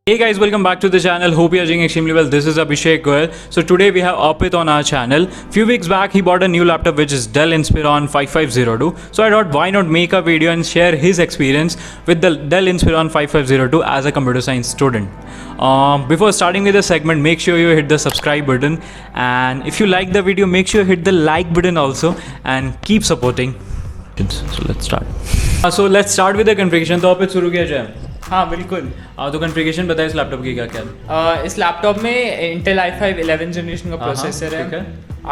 Hey guys, welcome back to the channel. Hope you are doing extremely well. This is Abhishek Goyal. So today we have Arpit on our channel. Few weeks back he bought a new laptop which is Dell Inspiron 5502. So I thought why not make a video and share his experience with the Dell Inspiron 5502 as a computer science student. Before starting with the segment, make sure you hit the subscribe button, and if you like the video, make sure you hit the like button also and keep supporting. So let's start. So let's start with the configuration. तो Arpit शुरू किया जाए. हाँ बिल्कुल। तो configuration बताए इस laptop की क्या क्या इस लैपटॉप में इंटेल i5 11 जनरेशन का प्रोसेसर है,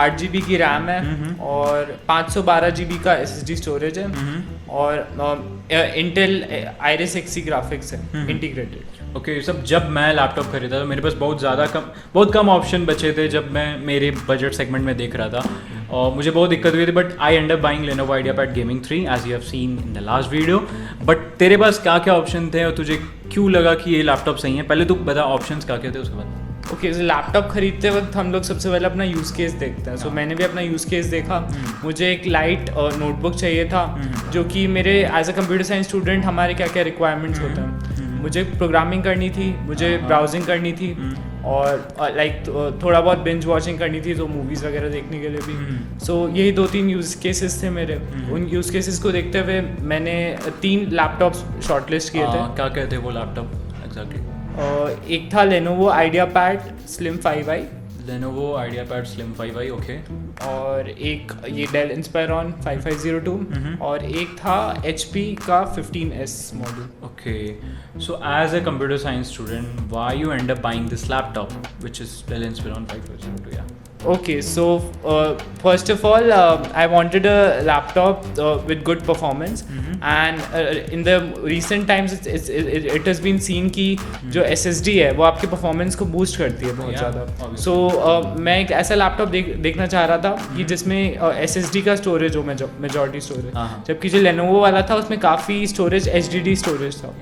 8 GB की रैम है और 512 GB का SSD स्टोरेज है और इंटेल आइरिस Xe ग्राफिक्स है इंटीग्रेटेड। ओके सब जब मैं लैपटॉप खरीदा तो मेरे पास बहुत कम ऑप्शन बचे थे जब मैं मेरे बजट सेगमेंट में देख रहा था और मुझे बहुत दिक्कत हुई थी, but I end up buying Lenovo IdeaPad Gaming 3 as you have seen in the last video. But तेरे पास क्या क्या ऑप्शन थे और तुझे क्यों लगा कि ये लैपटॉप सही है? पहले तू बता ऑप्शंस क्या क्या थे, उसके बाद। ओके लैपटॉप खरीदते वक्त हम लोग सबसे पहले अपना यूज़ केस देखते हैं। सो मैंने भी अपना यूज़ केस देखा। मुझे एक लाइट नोटबुक चाहिए था जो कि मेरे as a computer science student हमारे क्या क्या रिक्वायरमेंट्स होते हैं। मुझे प्रोग्रामिंग करनी थी, मुझे ब्राउजिंग करनी थी और लाइक थोड़ा बहुत बिंज वॉचिंग करनी थी, तो मूवीज़ वगैरह देखने के लिए भी। सो यही 2-3 यूज़ केसेस थे मेरे। उन यूज़ केसेस को देखते हुए मैंने 3 लैपटॉप्स शॉर्टलिस्ट किए थे। क्या क्या थे वो लैपटॉप एग्जैक्टली? एक था Lenovo IdeaPad Slim 5i, Lenovo IdeaPad Slim 5i, okay. और एक ये Dell Inspiron 5502 और एक था HP का 15S model. Okay, so as a computer science student, why you end up buying this laptop, which is Dell Inspiron 5502? Yeah. Okay, so first of all, I wanted a laptop with good performance, and in the recent times it has been seen कि जो SSD है वो आपके performance को boost करती है बहुत ज़्यादा। So मैं एक ऐसा लैपटॉप देखना चाह रहा था कि जिसमें SSD का स्टोरेज हो, मेजॉरिटी स्टोरेज, जबकि जो Lenovo वाला था उसमें काफ़ी स्टोरेज HDD स्टोरेज था।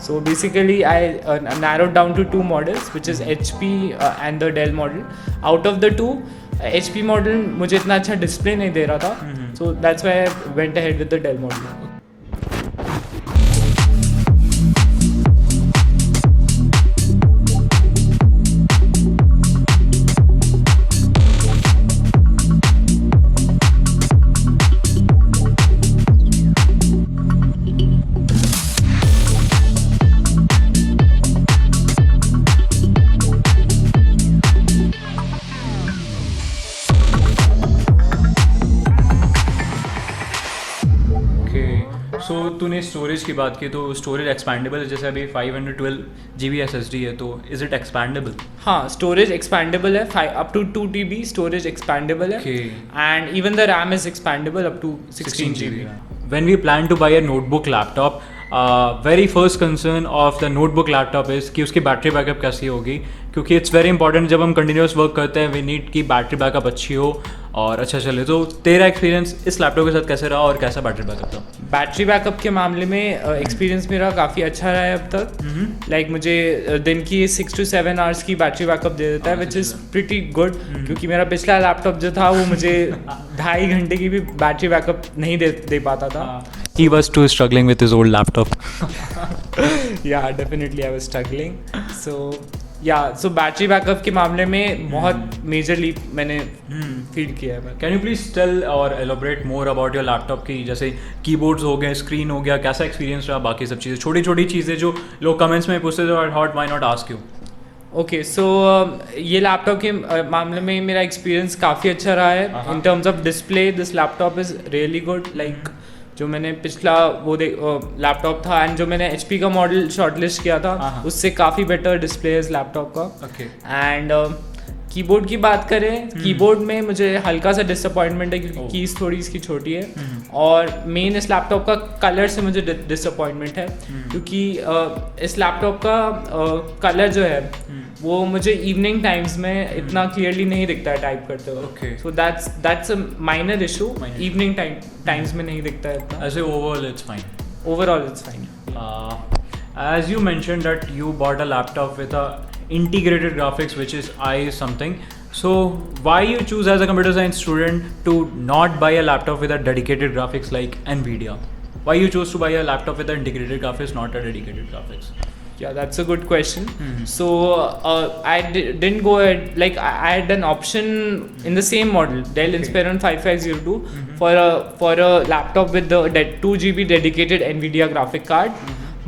So basically I narrowed down to 2 models, which is HP and the Dell model. Out of the 2, HP model मुझे इतना अच्छा डिस्प्ले नहीं दे रहा था, so that's why I went ahead with the Dell model. So तूने storage की बात की, तो स्टोरेज एक्सपैंडेबल है? जैसे अभी 512 GB SSD है, तो इज इट एक्सपैंडेबल? हाँ, स्टोरेज एक्सपैंडेबल है, up to 2 TB storage expandable है, and even the RAM is expandable up to 16 GB। When we plan to buy a notebook laptop, very first concern of the notebook laptop is कि उसकी battery backup कैसी होगी, क्योंकि it's very important जब हम continuous work करते हैं, we need की बैटरी बैकअप अच्छी हो और अच्छा चले। तो तेरा एक्सपीरियंस इस लैपटॉप के साथ कैसे रहा और कैसा बैटरी बैकअप था? बैटरी बैकअप के मामले में एक्सपीरियंस मेरा काफ़ी अच्छा रहा है अब तक। लाइक मुझे दिन की 6 to 7 आवर्स की बैटरी बैकअप दे देता है, विच इज़ प्रिटी गुड, क्योंकि मेरा पिछला लैपटॉप जो था वो मुझे 2.5 घंटे की भी बैटरी बैकअप नहीं दे पाता था। He was too struggling with his old laptop. Yeah, definitely I was struggling. So battery backup के मामले में बहुत मेजरली मैंने फील किया है। कैन यू प्लीज टेल और elaborate more about your laptop की, जैसे कीबोर्ड्स हो गए, स्क्रीन हो गया, कैसा एक्सपीरियंस रहा, बाकी सब चीज़ें, छोटी छोटी चीज़ें जो लोग कमेंट्स में पूछते थे, I thought why not ask you. Okay, so ये लैपटॉप के मामले में मेरा एक्सपीरियंस काफ़ी अच्छा रहा है। In terms of display this laptop is really good. Like जो मैंने पिछला वो लैपटॉप था एंड जो मैंने HP का मॉडल शॉर्टलिस्ट किया था, उससे काफ़ी बेटर डिस्प्ले है इस लैपटॉप का। एंड कीबोर्ड की बात करें, कीबोर्ड में मुझे हल्का सा डिसअपॉइंटमेंट है क्योंकि कीज थोड़ी इसकी छोटी है, और मेन इस लैपटॉप का कलर से मुझे डिसअपॉइंटमेंट है, क्योंकि इस लैपटॉप का कलर जो है वो मुझे इवनिंग टाइम्स में इतना क्लियरली नहीं दिखता है टाइप करते हुए। So that's a minor issue, evening times में नहीं दिखता है इतना। ऐसे overall it's fine. Overall it's fine. As you mentioned that you bought a laptop with a integrated graphics which is I something, so why you choose as a computer science student to not buy a laptop with a dedicated graphics like Nvidia? Why you chose to buy a laptop with an integrated graphics, not a dedicated graphics? Yeah, that's a good question. So I didn't go ahead. Like I had an option in the same model, Dell Inspiron 5502, for a laptop with the 2 GB dedicated NVIDIA graphic card.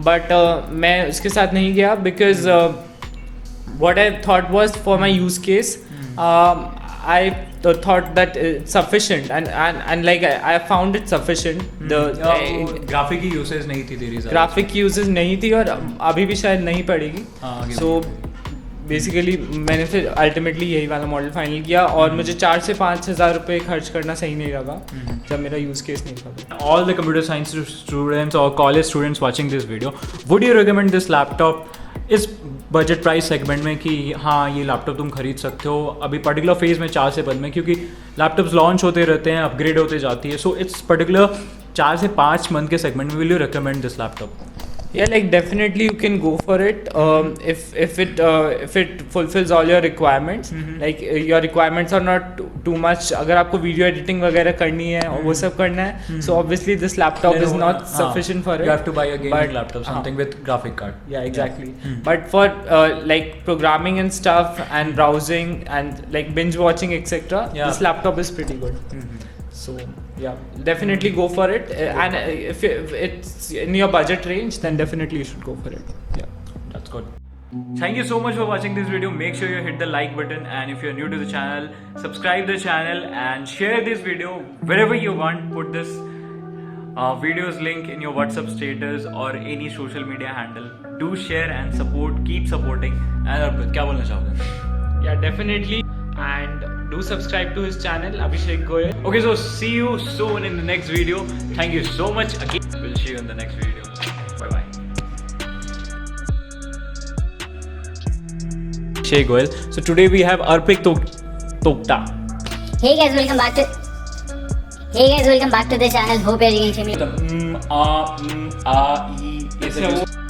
But मैं उसके साथ नहीं गया because what I thought was for my use case, I thought that it's sufficient and like I found it sufficient. Graphic की usage नहीं थी तेरी graphic uses नहीं थी और अभी भी शायद नहीं पड़ेगी. सो बेसिकली मैंने फिर अल्टीमेटली यही वाला मॉडल फाइनल किया और मुझे 4 से 5 हज़ार रुपये खर्च करना सही नहीं लगा जब मेरा यूज़ केस नहीं था. All the computer science students or college students watching this video, would you recommend this laptop इस बजट प्राइस सेगमेंट में कि हाँ ये लैपटॉप तुम खरीद सकते हो अभी पर्टिकुलर फेज में 4 से 5 में, क्योंकि लैपटॉप्स लॉन्च होते रहते हैं, अपग्रेड होते जाती है. सो इट्स पर्टिकुलर 4 से 5 मंथ के सेगमेंट में will you recommend this laptop? Yeah, like definitely you can go for it if it fulfills all your requirements. Like your requirements are not too much. अगर आपको video editing वगैरह करनी है और वो सब करना है, so obviously this laptop is not sufficient for it. You have to buy a gaming laptop, something with graphic card. Yeah, exactly. But for like programming and stuff and browsing and like binge watching etc. This laptop is pretty good. So yeah, definitely go for it. And if it's in your budget range, then definitely you should go for it. Yeah, that's good. Thank you so much for watching this video. Make sure you hit the like button, and if you're new to the channel, subscribe the channel and share this video wherever you want. Put this videos link in your WhatsApp status or any social media handle. Do share and support. Keep supporting. And Arpit, क्या बोलना चाहोगे? Yeah, definitely. And do subscribe to his channel, Abhishek Goyal. Okay, so see you soon in the next video. Thank you so much again. We'll see you in the next video. Bye bye. Abhishek Goyal. So today we have Arpit Tokta. Hey guys, welcome back to the channel. Hope you're doing extremely. E.